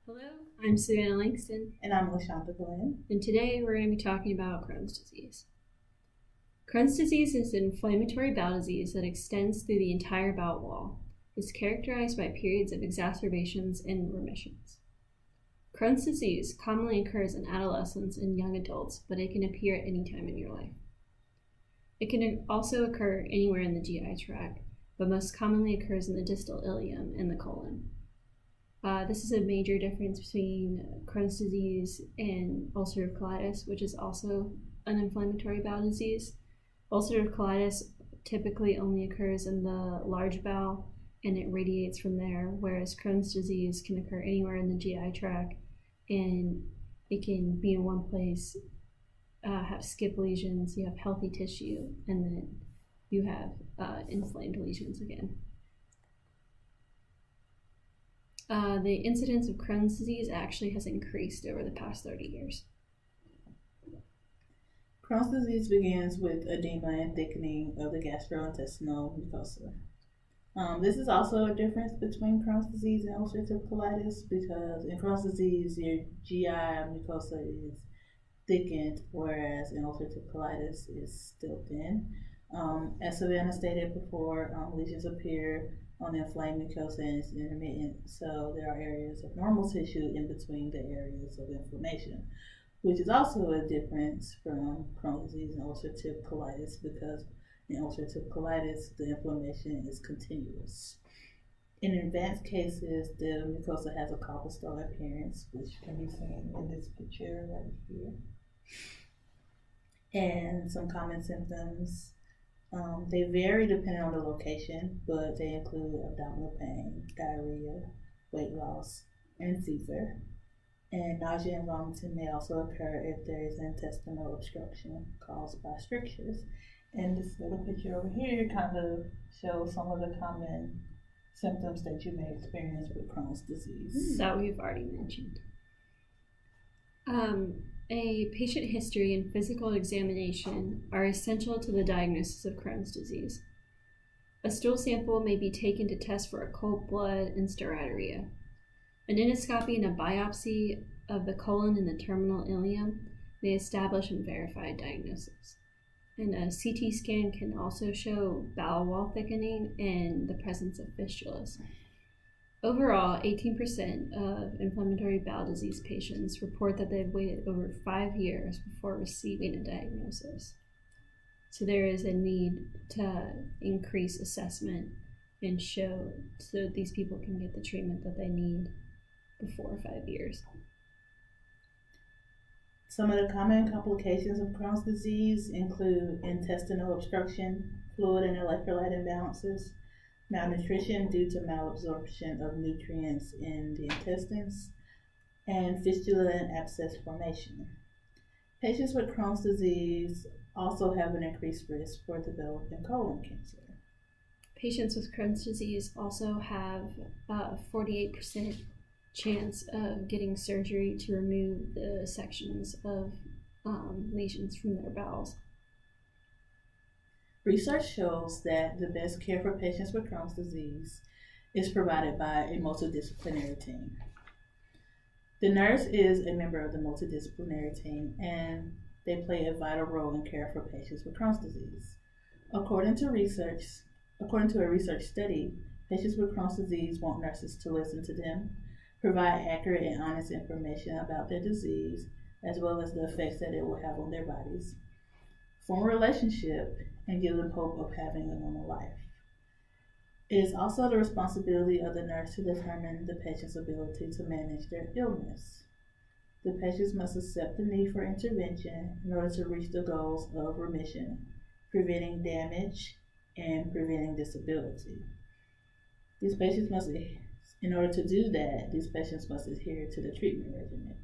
Hello, I'm Savannah Langston, And I'm Lashanda, and today we're going to be talking about Crohn's disease. Crohn's disease is an inflammatory bowel disease that extends through the entire bowel wall. It's characterized by periods of exacerbations and remissions. Crohn's disease commonly occurs in adolescents and young adults, but it can appear at any time in your life. It can also occur anywhere in the GI tract, but most commonly occurs in the distal ileum and the colon. This is a major difference between Crohn's disease and ulcerative colitis, which is also an inflammatory bowel disease. Ulcerative colitis typically only occurs in the large bowel and it radiates from there, whereas Crohn's disease can occur anywhere in the GI tract and it can be in one place, have skip lesions, you have healthy tissue, and then you have inflamed lesions again. The incidence of Crohn's disease actually has increased over the past 30 years. Crohn's disease begins with edema and thickening of the gastrointestinal mucosa. This is also a difference between Crohn's disease and ulcerative colitis because in Crohn's disease, your GI mucosa is thickened, whereas in ulcerative colitis is still thin. As Savannah stated before, lesions appear on the inflamed mucosa and it's intermittent, so there are areas of normal tissue in between the areas of inflammation, which is also a difference from Crohn's disease and ulcerative colitis because in ulcerative colitis, the inflammation is continuous. In advanced cases, the mucosa has a cobblestone appearance, which can be seen in this picture right here. And some common symptoms, they vary depending on the location, but they include abdominal pain, diarrhea, weight loss, and fever. And nausea and vomiting may also occur if there is intestinal obstruction caused by strictures. And this little picture over here kind of shows some of the common symptoms that you may experience with Crohn's disease. That we've already mentioned. A patient history and physical examination are essential to the diagnosis of Crohn's disease. A stool sample may be taken to test for occult blood and steroiduria. An endoscopy and a biopsy of the colon and the terminal ileum may establish and verify a diagnosis. And a CT scan can also show bowel wall thickening and the presence of fistulas. Overall, 18% of inflammatory bowel disease patients report that they've waited over 5 years before receiving a diagnosis. So there is a need to increase assessment and show so these people can get the treatment that they need before 5 years. Some of the common complications of Crohn's disease include intestinal obstruction, fluid and electrolyte imbalances, malnutrition due to malabsorption of nutrients in the intestines, and fistula and abscess formation. Patients with Crohn's disease also have an increased risk for developing colon cancer. Patients with Crohn's disease also have a 48% chance of getting surgery to remove the sections of lesions from their bowels. Research shows that the best care for patients with Crohn's disease is provided by a multidisciplinary team. The nurse is a member of the multidisciplinary team and they play a vital role in care for patients with Crohn's disease. According to a research study, patients with Crohn's disease want nurses to listen to them, provide accurate and honest information about their disease, as well as the effects that it will have on their bodies, form a relationship, and give them hope of having a normal life. It is also the responsibility of the nurse to determine the patient's ability to manage their illness. The patients must accept the need for intervention in order to reach the goals of remission, preventing damage, and preventing disability. In order to do that, these patients must adhere to the treatment regimen.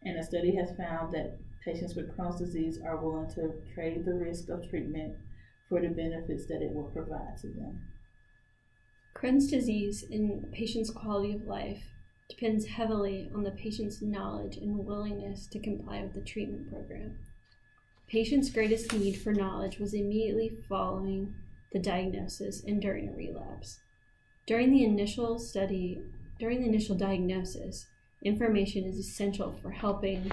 And a study has found that patients with Crohn's disease are willing to trade the risk of treatment for the benefits that it will provide to them. Crohn's disease and a patient's quality of life depends heavily on the patient's knowledge and willingness to comply with the treatment program. The patient's greatest need for knowledge was immediately following the diagnosis and during a relapse. During the initial diagnosis, information is essential for helping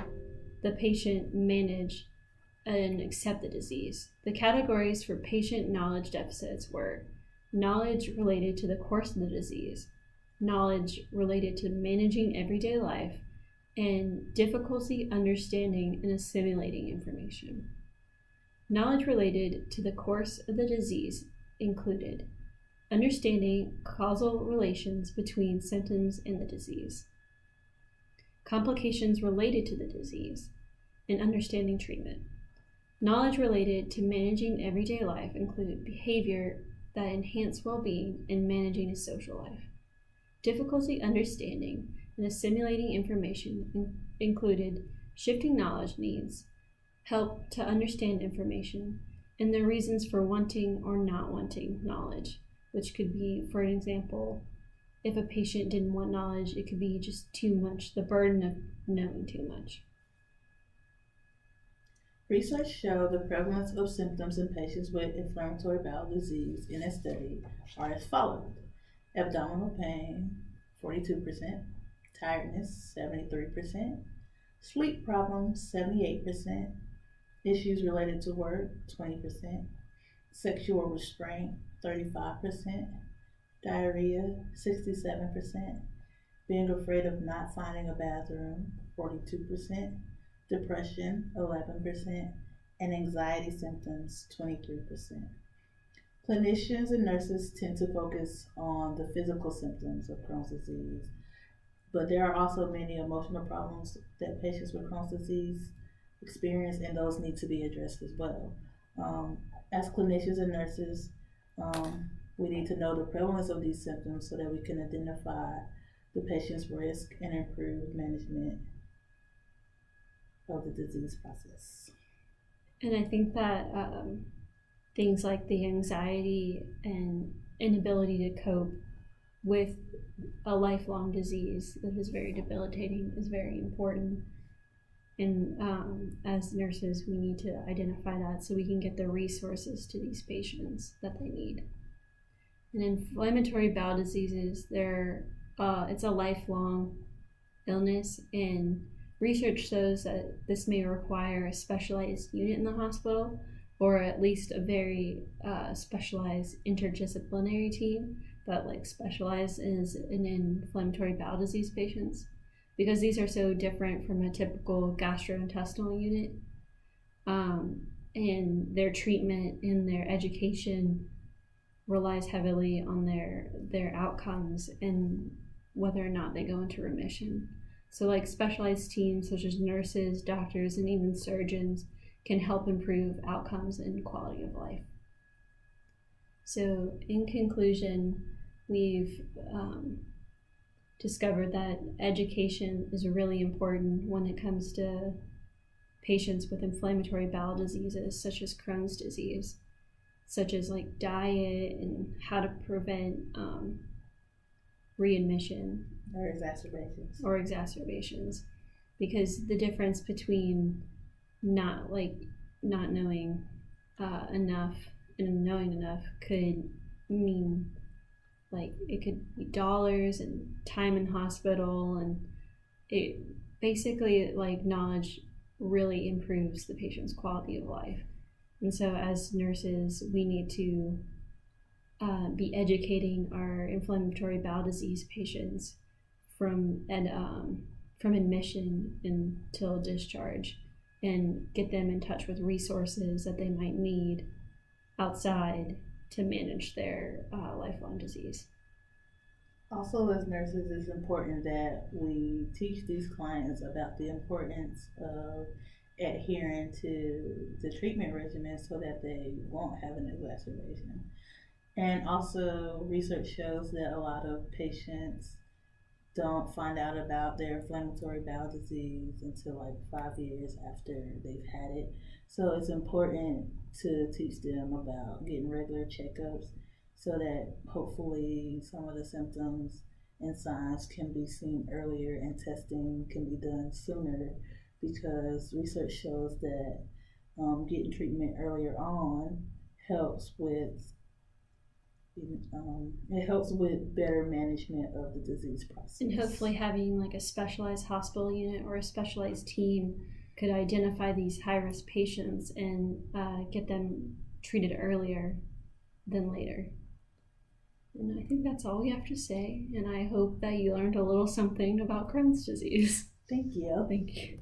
the patient manage and accept the disease. The categories for patient knowledge deficits were knowledge related to the course of the disease, knowledge related to managing everyday life, and difficulty understanding and assimilating information. Knowledge related to the course of the disease included understanding causal relations between symptoms and the disease, complications related to the disease, and understanding treatment. Knowledge related to managing everyday life included behavior that enhance well-being and managing a social life. Difficulty understanding and assimilating information included shifting knowledge needs, help to understand information, and the reasons for wanting or not wanting knowledge, which could be, for an example, if a patient didn't want knowledge, it could be just too much, the burden of knowing too much. Research showed the prevalence of symptoms in patients with inflammatory bowel disease in a study are as follows: abdominal pain, 42%, tiredness, 73%, sleep problems, 78%, issues related to work, 20%, sexual restraint, 35%, diarrhea, 67%, being afraid of not finding a bathroom, 42%, depression, 11%, and anxiety symptoms, 23%. Clinicians and nurses tend to focus on the physical symptoms of Crohn's disease, but there are also many emotional problems that patients with Crohn's disease experience, and those need to be addressed as well. As clinicians and nurses, we need to know the prevalence of these symptoms so that we can identify the patient's risk and improve management of the disease process. And I think that things like the anxiety and inability to cope with a lifelong disease that is very debilitating is very important. And as nurses, we need to identify that so we can get the resources to these patients that they need. And inflammatory bowel diseases, it's a lifelong illness, and research shows that this may require a specialized unit in the hospital, or at least a very specialized interdisciplinary team that specializes in inflammatory bowel disease patients, because these are so different from a typical gastrointestinal unit, and their treatment and their education relies heavily on their outcomes and whether or not they go into remission. So specialized teams such as nurses, doctors, and even surgeons can help improve outcomes and quality of life. So in conclusion, we've discovered that education is really important when it comes to patients with inflammatory bowel diseases such as Crohn's disease, such as diet and how to prevent readmission or exacerbations, because the difference between not knowing enough and knowing enough could mean it could be dollars and time in hospital, and it basically knowledge really improves the patient's quality of life. And so as nurses, we need to be educating our inflammatory bowel disease patients from admission until discharge, and get them in touch with resources that they might need outside to manage their lifelong disease. Also, as nurses, it's important that we teach these clients about the importance of adhering to the treatment regimen so that they won't have an exacerbation. And also, research shows that a lot of patients don't find out about their inflammatory bowel disease until 5 years after they've had it. So it's important to teach them about getting regular checkups so that hopefully some of the symptoms and signs can be seen earlier and testing can be done sooner, because research shows that getting treatment earlier on helps with It helps with better management of the disease process. And hopefully having like a specialized hospital unit or a specialized team could identify these high-risk patients and get them treated earlier than later. And I think that's all we have to say. And I hope that you learned a little something about Crohn's disease. Thank you. Thank you.